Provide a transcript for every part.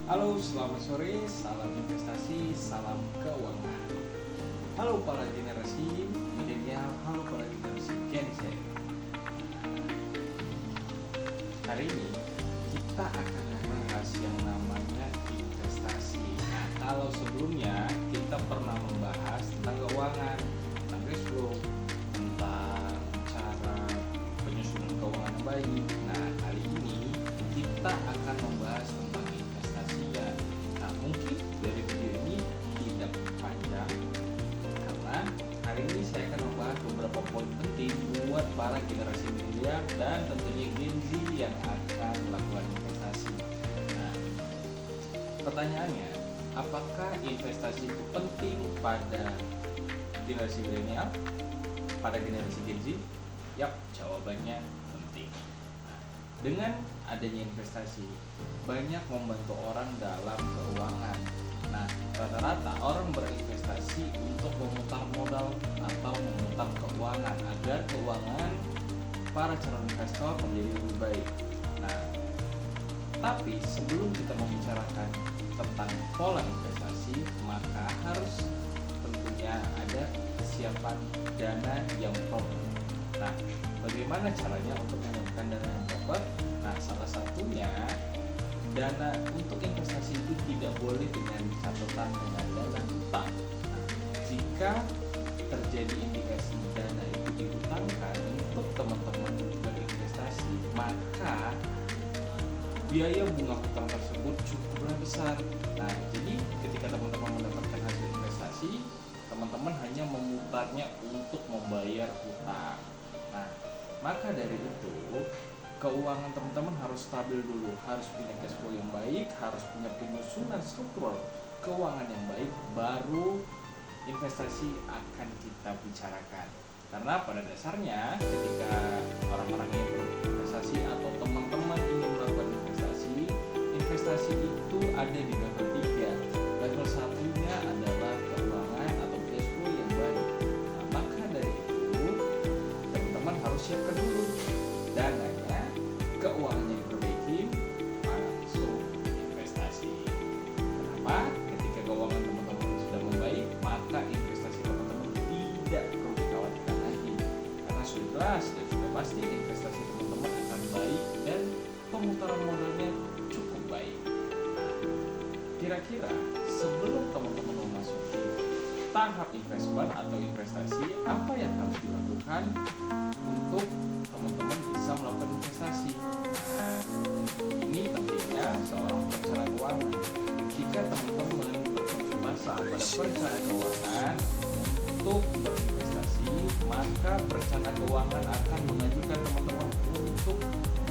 Halo, selamat sore, salam investasi, salam keuangan. Halo para generasi milenial, halo para generasi Gen Z. Hari ini kita akan membahas yang namanya investasi. Nah, kalau sebelumnya kita pernah membahas tentang keuangan, tentang cash flow, tentang cara penyusunan keuangan yang baik. Nah, kali ini kita akan membahas tentang investasi ya. Nah, mungkin dari video ini tidak panjang karena hari ini saya akan membahas beberapa poin penting buat para generasi milenial dan tentunya Gen Z yang akan melakukan investasi. Nah, pertanyaannya, apakah investasi itu penting pada generasi milenial, pada generasi Gen Z? Yap, jawabannya penting. Nah, dengan adanya investasi, banyak membantu orang dalam keuangan. Nah, rata-rata orang berinvestasi untuk memutar modal atau memutar keuangan agar keuangan para calon investor menjadi lebih baik. Nah, tapi sebelum kita membicarakan tentang pola investasi, maka harus tentunya ada kesiapan dana yang proper. Nah, bagaimana caranya untuk menyiapkan dana yang proper? Nah, salah satunya dana untuk investasi itu tidak boleh dengan catatan dengan dana hutang. Nah, jika terjadi indikasi dana itu dihutangkan untuk teman-teman berinvestasi, maka biaya bunga hutang tersebut cukuplah besar. Nah, jadi ketika teman-teman mendapatkan hasil investasi, teman-teman hanya memutarnya untuk membayar hutang. Nah, maka dari itu keuangan teman-teman harus stabil dulu, harus punya cash flow yang baik, harus punya penyusunan struktural keuangan yang baik, baru investasi akan kita bicarakan. Karena pada dasarnya ketika orang-orang ingin berinvestasi atau teman-teman ingin melakukan investasi, investasi itu ada di level 3. Level satunya adalah keuangan atau cash flow yang baik. Nah, maka dari itu teman-teman harus siapkan dulu dananya, keuangannya diperbaiki, masuk investasi. Kenapa? Ketika keuangan teman-teman sudah membaik, maka investasi teman-teman tidak perlu dikhawatirkan lagi, karena sudah jelas dan sudah pasti investasi teman-teman akan baik dan pemutaran modalnya cukup baik. Kira-kira sebelum teman-teman memasuki tahap investment atau investasi, apa yang harus dilakukan untuk teman-teman bisa melakukan investasi? Nah, ini pentingnya seorang perencana keuangan. Jika teman-teman berkonsultasi pada perencana keuangan untuk berinvestasi, maka perencana keuangan akan mengajukan teman-teman untuk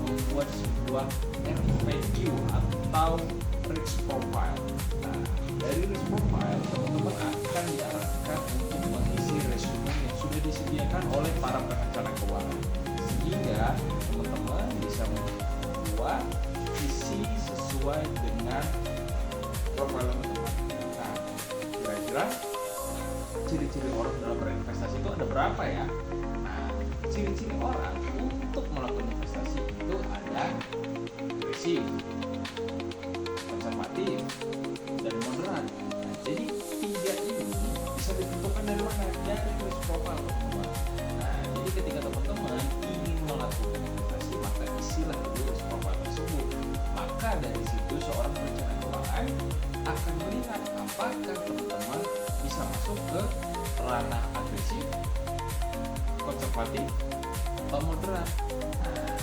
membuat sebuah RFQ atau risk profile. Nah, dari risk profile teman-teman akan diarahkan untuk mengisi resume yang sudah disediakan oleh para perencana keuangan, sehingga teman-teman bisa membuat visi sesuai dengan profil teman-teman. Nah, kira-kira ciri-ciri orang dalam berinvestasi itu ada berapa ya? Nah, ciri-ciri orang untuk melakukan investasi itu ada agresif, konservatif, dan moderat. Nah, jadi tiga ini bisa ditentukan dari mana? Dari risk profile teman-teman. Nah, jadi ketika teman-teman ingin melakukan investasi, maka isilah dulu risk profile tersebut. Maka dari situ seorang perencana keuangan akan melihat apakah teman-teman bisa masuk ke ranah agresif, konservatif, atau moderat. Nah,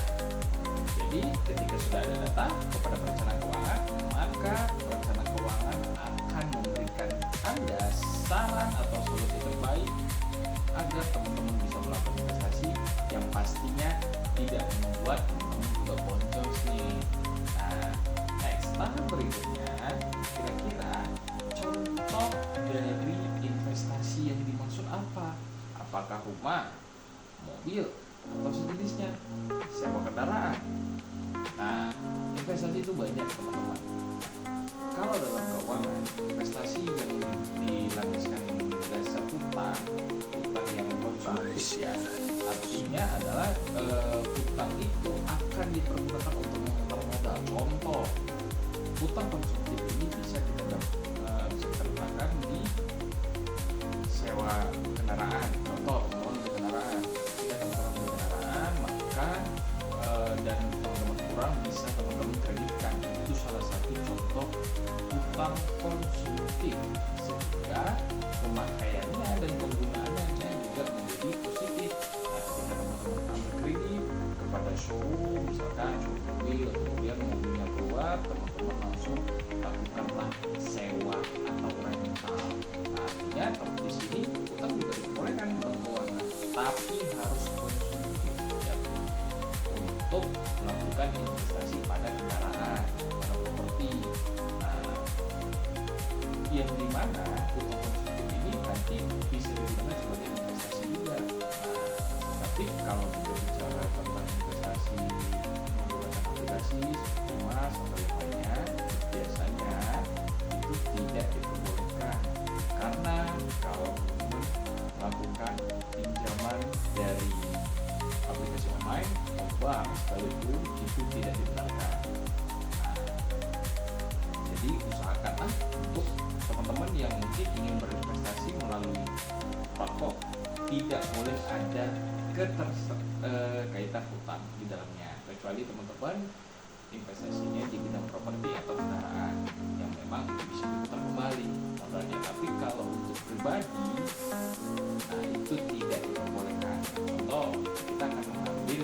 jadi ketika sudah ada data kepada perencana keuangan, maka perencana keuangan akan memberikan Anda saran atau solusi terbaik agar teman-teman bisa melakukan investasi yang pastinya tidak membuat teman-teman juga boncos nih. Nah, next, tahap berikutnya, kira-kira contoh dari investasi yang dimaksud apa? Apakah rumah, mobil, atau sejenisnya, sewa kendaraan? Nah, investasi itu banyak teman-teman. Kalau dalam keuangan, investasi yang dilandaskan dasar hutang yang konsumtif ya, artinya adalah hutang itu akan dipergunakan untuk memutar modal. Contoh, utang konsumtif ini bisa kita letakkan di sewa kendaraan. Contoh, teman-teman beli kendaraan, jika teman-teman beli kendaraan, maka dan teman-teman kurang, bisa teman-teman kreditkan. Itu salah satu contoh utang konsumtif, sehingga pemakaiannya dan penggunaannya juga menjadi positif. Nah, ketika teman-teman ambil kredit kepada showroom, misalkan showroom mobil, kemudian mobilnya keluar, teman-teman langsung lakukanlah sewa atau rental. Nah, artinya di sini utang juga diperbolehkan dalam keuangan, tapi harus konsumtif ya, untuk melakukan investasi pada kendaraan, pada properti. Nah, yang dimana utang konsumtif ini nanti bisa digunakan sebagai investasi juga. Nah, tapi kalau kita bicara tentang investasi menggunakan aplikasi seperti emas atau yang lainnya, biasanya itu tidak diperbolehkan, karena kalau teman-teman melakukan pinjaman dari aplikasi online atau bank sekalipun, itu tidak dibenarkan. Nah, jadi usahakanlah untuk teman-teman yang mungkin ingin berinvestasi melalui platform, tidak boleh ada kaitan hutang di dalamnya, kecuali teman-teman investasinya di bidang properti atau kendaraan yang memang bisa diputar kembali modalnya. Tapi kalau untuk pribadi, nah itu tidak diperbolehkan. Contoh, kita akan mengambil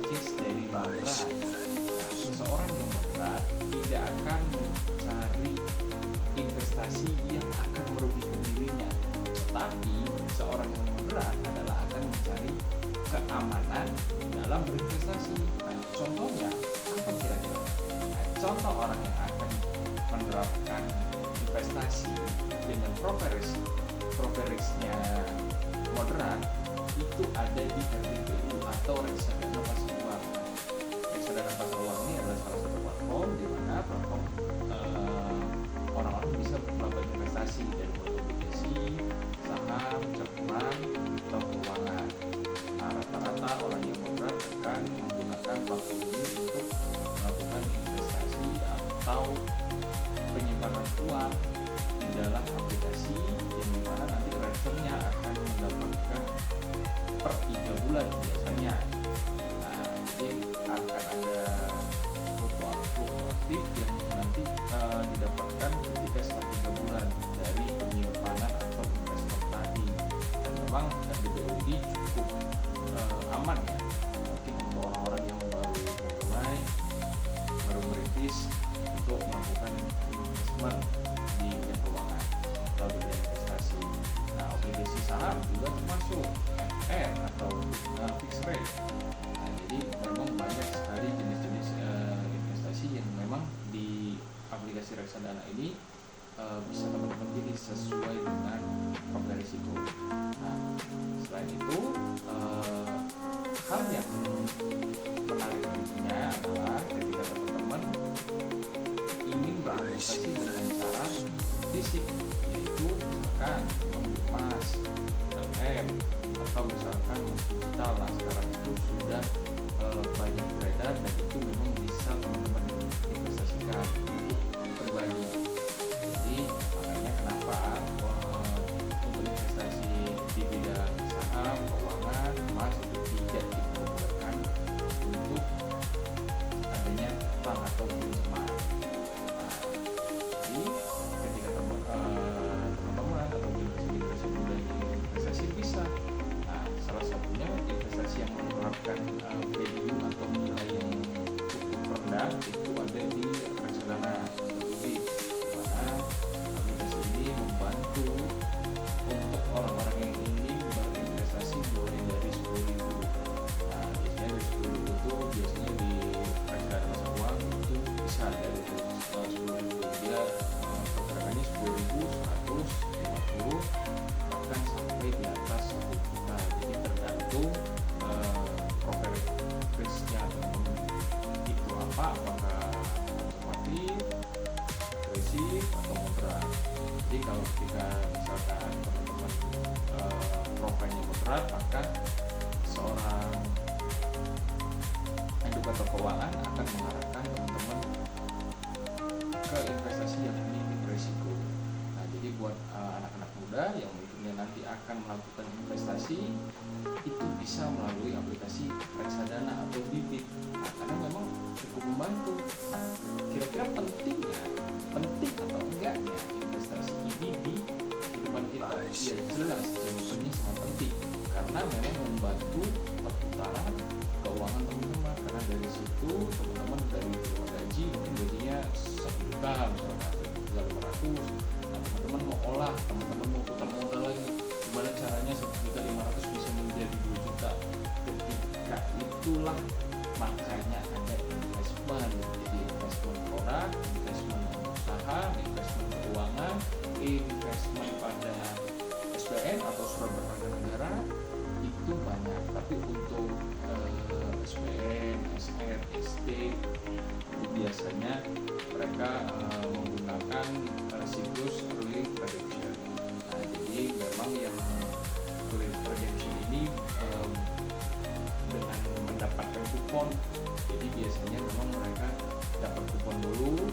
case dari Bang Berat. Nah, seseorang yang berat tidak akan mencari investasi yang akan merugikan dirinya, tetapi seorang yang moderat adalah akan mencari keamanan dalam berinvestasi. Nah, contohnya apa kira-kira? Nah, contoh orang yang akan menerapkan investasi dengan profit risk-nya moderat itu ada di RPPU atau reksadana pasar uang. Reksadana pasar uang ini adalah salah satu platform di mana platform orang-orang bisa melakukan investasi dari obligasi, saham, campuran, atau keuangan. Nah, rata-rata orang yang moderat akan menggunakan platform ini untuk melakukan investasi atau penyimpanan uang di dalam aplikasi, yang dimana nanti returnnya akan mendapatkan per 3 bulan biasanya. Nah, jadi akan ada fluktuatif yang nanti didapatkan ketika setelah 3 bulan dari penyimpanan atau investment tadi. Dan memang RPPU ini cukup aman ya, mungkin untuk orang-orang yang baru mulai, baru merintis untuk melakukan investment di bidang keuangan atau di bidang investasi. Nah, obligasi saham juga termasuk FR atau fixed rate. Nah, jadi memang banyak sekali jenis-jenis investasi yang memang di aplikasi reksadana ini bisa teman-teman pilih sesuai dengan profil risiko. Nah, selain itu hal yang menarik lainnya adalah ketika teman-teman ingin berinvestasi dengan cara fisik, yaitu misalkan membeli emas, LM, atau misalkan digital. Nah, sekarang itu sudah banyak beredar dan itu memang bisa teman-teman investasikan untuk pribadi. Jadi makanya kenapa untuk investasi di bidang saham, keuangan, emas itu tidak diperbolehkan untuk adanya utang atau pinjaman. Nah, jadi ketika teman-teman atau generasi muda yang investasi bisa. Nah, salah satunya investasi yang menerapkan value atau nilai yang cukup rendah itu ada di reksadana. Jadi mana aplikasi ini membantu untuk orang-orang yang ingin berinvestasi mulai dari 10.000. Nah, biasanya dari 10.000 itu biasanya di reksadana pasar uang itu bisa dari 10.000. Dia pergerakannya 10.000, 150, bahkan sampai di atas 1 juta. Jadi tergantung profil risk-nya teman-teman itu apa, apakah konservatif, agresif, atau moderat. Jadi kalau ketika misalkan teman-teman profilnya moderat, maka seorang edukator keuangan akan mengarahkan teman-teman ke investasi yang minim risiko. Nah, jadi buat anak-anak muda yang mungkin nanti akan melakukan investasi itu bisa melalui aplikasi reksadana atau bibit. Nah, karena memang cukup membantu. Kira-kira penting atau enggaknya investasi ini di kehidupan kita? Ya jelas, jawabannya sangat penting karena memang membantu perputaran keuangan teman-teman. Karena dari situ teman-teman dari gaji mungkin gajinya 1 juta misalnya 1.500.000, nah teman-teman mau olah, teman-teman mau putar modal lagi, gimana caranya 1.500.000 bisa menjadi 2 juta. Ketika itulah makanya ada investment. Jadi investment produk, investment usaha, investment keuangan, investment pada SBN atau surat berharga negara itu banyak. Tapi untuk SBN, SR, SD itu biasanya mereka menggunakan siklus early redemption. Nah, jadi memang yang early redemption ini dengan mendapatkan kupon. Jadi biasanya memang mereka dapat kupon dulu,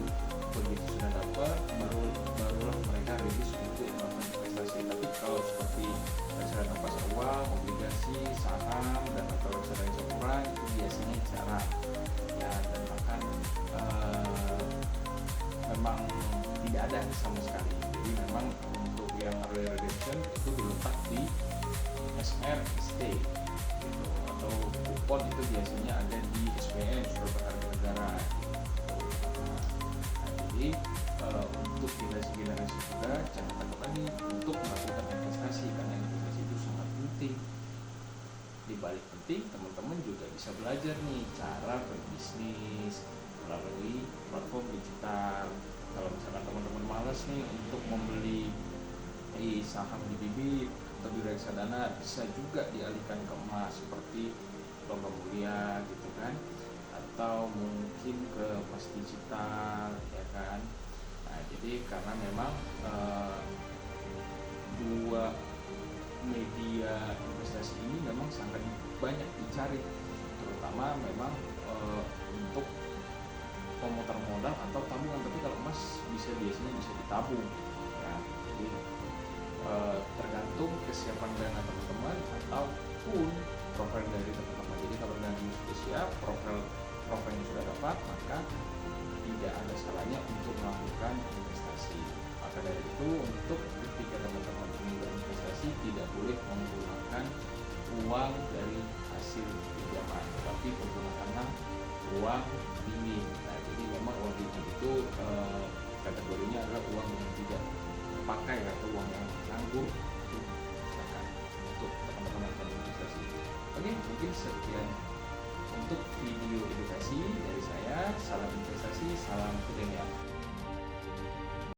begitu sudah dapat barulah mereka rilis untuk melakukan investasi. Tapi kalau seperti reksadana pasar uang, obligasi, saham, dan atau reksadana campuran itu biasanya jarang ya, dan bahkan memang tidak ada sama sekali. Jadi memang untuk yang early redemption itu diletak di SR, ST gitu. Atau kupon itu biasanya ada di SBN, surat berharga negara gitu. Nah, jadi untuk generasi muda jangan takut lagi untuk melakukan investasi karena investasi itu sangat penting. Di balik penting, teman-teman juga bisa belajar nih cara berbisnis melalui platform digital. Kalau misalkan teman-teman malas nih untuk membeli saham di bibit atau di reksadana, bisa juga dialihkan ke emas seperti logam mulia gitu kan, atau mungkin ke emas digital ya kan. Nah, jadi karena memang dua media investasi ini memang sangat banyak dicari, terutama memang untuk pemutar modal atau tabungan. Tapi kalau emas biasanya bisa ditabung ya. Jadi tergantung kesiapan dana teman-teman ataupun profil dari teman-teman. Jadi kalau dananya sudah siap, profilnya sudah dapat, maka tidak ada salahnya untuk melakukan investasi. Maka dari itu, untuk ketika teman-teman ingin berinvestasi tidak boleh menggunakan uang dari hasil pinjaman, tapi menggunakanlah uang dingin. Nah, jadi memang uang dingin itu kategorinya adalah uang yang tidak pakai atau uang yang nganggur, itu silakan untuk teman-teman yang berinvestasi. Oke, mungkin sekian untuk video